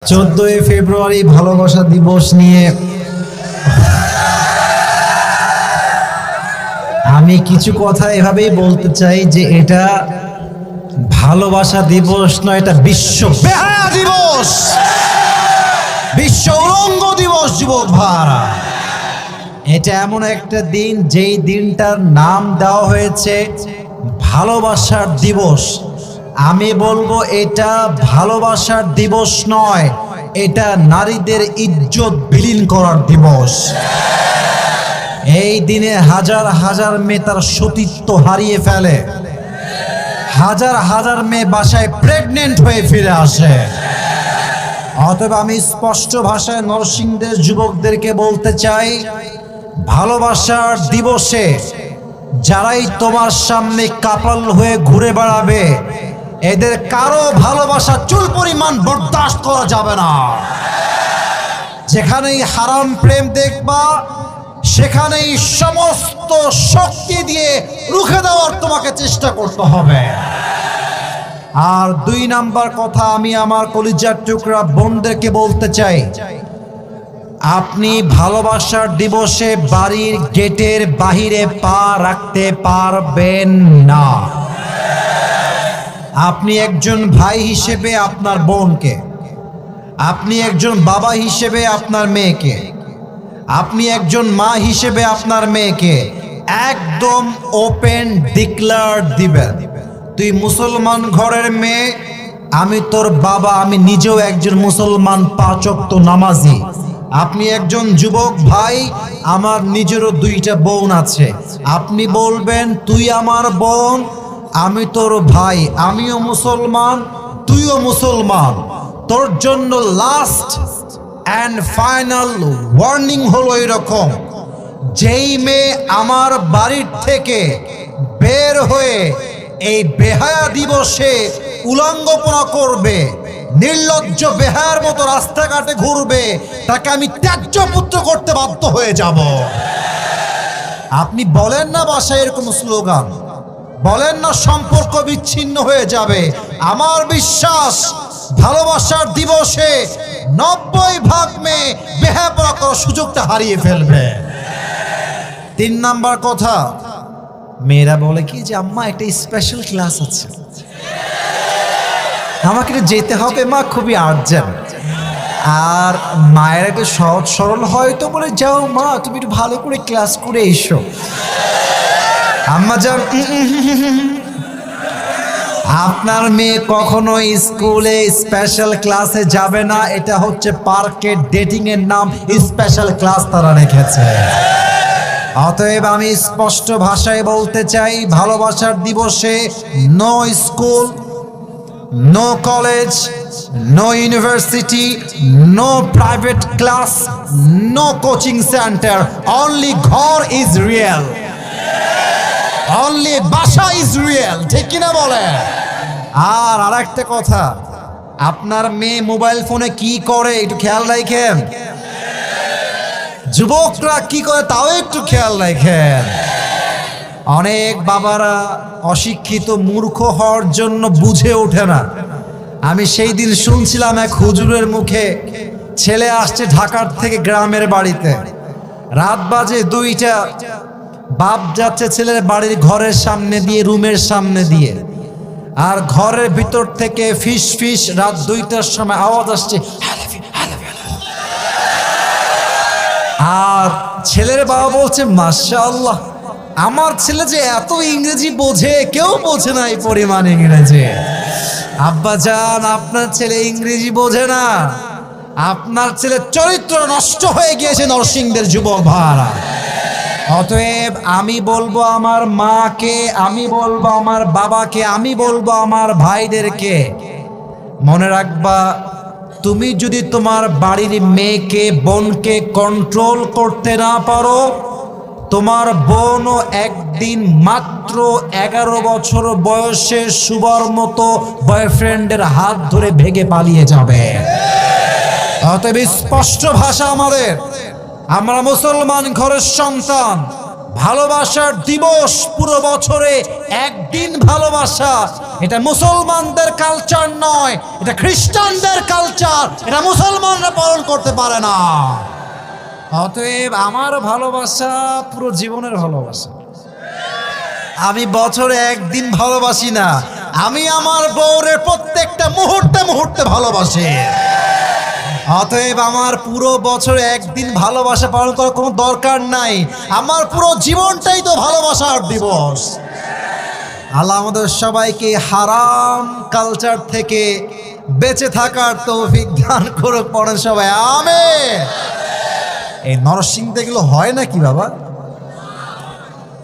14ই ফেব্রুয়ারি ভালোবাসা দিবস নিয়ে আমি কিছু কথা এভাবেই বলতে চাই যে এটা ভালোবাসা দিবস নয়, এটা বিশ্ব বেহায়া দিবস, বিশ্ব উলঙ্গ দিবস। যুবক ভাইরা, এটা এমন একটা দিন যেই দিনটার নাম দেওয়া হয়েছে ভালোবাসার দিবস। আমি বলবো এটা ভালোবাসার দিবস নয়, এটা নারীদের ইজ্জত বিলীন করার দিবস। এই দিনে হাজার হাজার মেয়ে তার সতীত্ব হারিয়ে ফেলে, হাজার হাজার মেয়ে বাসায় প্রেগনেন্ট হয়ে ফিরে আসে। অতএব আমি স্পষ্ট ভাষায় নরসিংদীর যুবকদেরকে বলতে চাই, ভালোবাসার দিবসে যারাই তোমার সামনে কাপাল হয়ে ঘুরে বেড়াবে, এদের কারো ভালোবাসা চুল পরিমাণ বরদাস্ত করা যাবে না। যেখানেই হারাম প্রেম দেখবা, সেখানেই সমস্ত শক্তি দিয়ে রুখে দেওয়ার তোমাকে চেষ্টা করতে হবে। আর 2 নাম্বার কথা, আমি আমার কলিজার টুকরা বোনদেরকে বলতে চাই, আপনি ভালোবাসার দিবসে বাড়ির গেটের বাহিরে পা রাখতে পারবেন না। আপনি একজন ভাই হিসেবে আপনার বোনকে, আপনি একজন বাবা হিসেবে আপনার মেয়েকে, আপনি একজন মা হিসেবে আপনার মেয়েকে একদম ওপেন ডিক্লেয়ার দিবেন, তুই মুসলমান ঘরের মেয়ে, আমি তোর বাবা, আমি নিজেও একজন মুসলমান 5 ওয়াক্ত নামাজি। আপনি একজন যুবক ভাই, আমার নিজেরও 2টা বোন আছে, আপনি বলবেন তুই আমার বোন, আমি তোর ভাই, আমিও মুসলমান, তুইও মুসলমান। তোর জন্য লাস্ট অ্যান্ড ফাইনাল ওয়ার্নিং হলো এরকম, যেই মেয়ে আমার বাড়ির থেকে বের হয়ে এই বেহায়া দিবসে উলঙ্গপনা করবে, নির্লজ্জ বেহায়ার মতো রাস্তাঘাটে ঘুরবে, তাকে আমি ত্যায্য পুত্র করতে বাধ্য হয়ে যাব। আপনি বলেন না বাসায় এরকম স্লোগান, বলেন না সম্পর্ক বিচ্ছিন্ন হয়ে যাবে। আমার বিশ্বাস ভালোবাসার দিবসে 90% মেয়ে বেহায়াপনা করার সুযোগটা হারিয়ে ফেলবে। 3 নাম্বার কথা, মেয়েরা বলে কি যে আম্মা একটা স্পেশাল ক্লাস আছে, আমাকে যেতে হবে মা, খুবই আর্জেন্ট। আর মায়ের একটা সহজ সরল হয়তো বলে, যাও মা তুমি একটু ভালো করে ক্লাস করে এসো। আম্মা যান, আপনার মেয়ে কখনো স্কুলে স্পেশাল ক্লাসে যাবে না, এটা হচ্ছে পার্কের ডেটিং এর নাম স্পেশাল ক্লাস তারা রেখেছে। অতএব আমি স্পষ্ট ভাষায় বলতে চাই, ভালোবাসার দিবসে no school, no college, no university, no private class, no coaching centre, only ঘর ইজ রিয়েল, অনলি বাসা ইজ রিয়েল, ঠিক কিনা বলে? আর আরেকটা কথা, আপনার মেয়ে মোবাইল ফোনে কি করে একটু খেয়াল রাখেন, যুবকরা কি করে তাও একটু খেয়াল রাখেন। অনেক বাবারা অশিক্ষিত মূর্খ হওয়ার জন্য বুঝে ওঠে না। আমি সেই দিন শুনছিলাম এক হুজুরের মুখে, ছেলে আসছে ঢাকার থেকে গ্রামের বাড়িতে, রাত বাজে 2টা, বাপ যাচ্ছে ছেলের বাড়ির ঘরের সামনে দিয়ে, রুমের সামনে দিয়ে, আর ঘরের ভিতর থেকে ফিস ফিস রাত 2টার সময় আওয়াজ আসছে, আর ছেলের বাবা বলছে মাশাআল্লাহ, আমার ছেলে যে এত ইংরেজি বোঝে, কেউ বোঝে না এই পরিমাণ ইংরেজি। আব্বা জান, আপনার ছেলে ইংরেজি বোঝে না, আপনার ছেলে চরিত্র নষ্ট হয়ে গিয়েছে নরসিংদীর যুবক ভাইরা। অতএব আমি বলবো আমার মাকে, আমি বলবো আমার বাবাকে, আমি বলবো আমার ভাইদেরকে, মনে রাখবা, তুমি যদি তোমার বাড়ির মেয়েকে, বোনকে কন্ট্রোল করতে না পারো, তোমার বোনও একদিন মাত্র 11 বছর বয়সে শুভর মতো বয়ফ্রেন্ডের হাত ধরে ভেগে পালিয়ে যাবে। অতএব স্পষ্ট ভাষা আমাদের, আমরা মুসলমান ঘরের সন্তান, ভালোবাসার দিবস পুরো বছরে একদিন ভালোবাসা, এটা মুসলমানদের কালচার নয়, এটা খ্রিস্টানদের কালচার, এটা মুসলমানরা পালন করতে পারে না। অতএব আমার ভালোবাসা পুরো জীবনের ভালোবাসা। আমি বছরে একদিন ভালোবাসি না, আমি আমার বউরের প্রত্যেকটা মুহূর্তে মুহূর্তে ভালোবাসি। অতএব আমার পুরো বছরে একদিন ভালোবাসা পালন করার কোনো দরকার নাই, আমার পুরো জীবনটাই তো ভালোবাসার দিবস। আল্লাহ আমাদের সবাইকে হারাম কালচার থেকে বেঁচে থাকার তৌফিক দান করুক, পড়েন সবাই আমিন। এই নরসিংদে এগুলো হয় নাকি বাবা?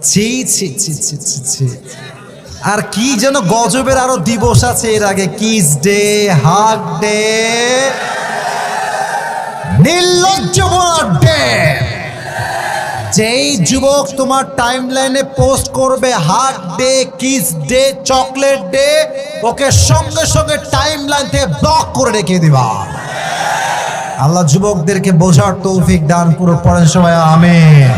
ছি ছি ছি ছি ছি ছি। আর কি যেন গজবের আরো দিবস আছে এর আগে, কিস ডে, হাগ ডে, নির্লজ্জ ডে। যেই যুবক তোমার টাইমলাইনে পোস্ট করবে hug day, kiss day, chocolate day, ওকে সঙ্গে সঙ্গে টাইমলাইন থেকে ব্লক করে রেখে দিবা। আল্লাহ যুবকদেরকে বোঝার তৌফিক দান পুরো, পড়েন সবাই আমিন।